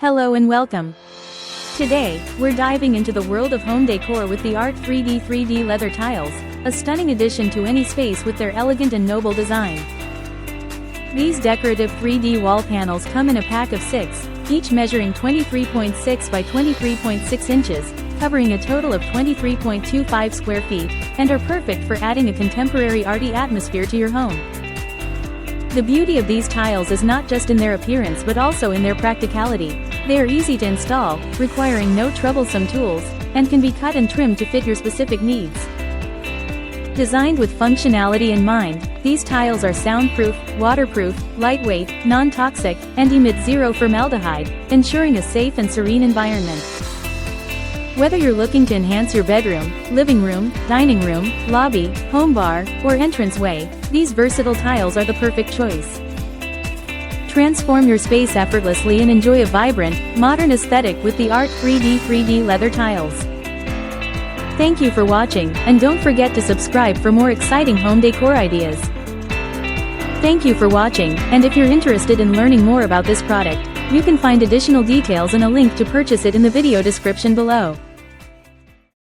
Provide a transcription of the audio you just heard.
Hello and welcome. Today, we're diving into the world of home decor with the Art3d 3D leather tiles, a stunning addition to any space with their elegant and noble design. These decorative 3D wall panels come in a pack of 6, each measuring 23.6 by 23.6 inches, covering a total of 23.25 square feet, and are perfect for adding a contemporary arty atmosphere to your home. The beauty of these tiles is not just in their appearance but also in their practicality. They are easy to install, requiring no troublesome tools, and can be cut and trimmed to fit your specific needs. Designed with functionality in mind, these tiles are soundproof, waterproof, lightweight, non-toxic, and emit zero formaldehyde, ensuring a safe and serene environment. Whether you're looking to enhance your bedroom, living room, dining room, lobby, home bar, or entranceway, these versatile tiles are the perfect choice. Transform your space effortlessly and enjoy a vibrant, modern aesthetic with the Art3d 3D leather tiles. Thank you for watching, and don't forget to subscribe for more exciting home decor ideas. Thank you for watching, and if you're interested in learning more about this product, you can find additional details and a link to purchase it in the video description below.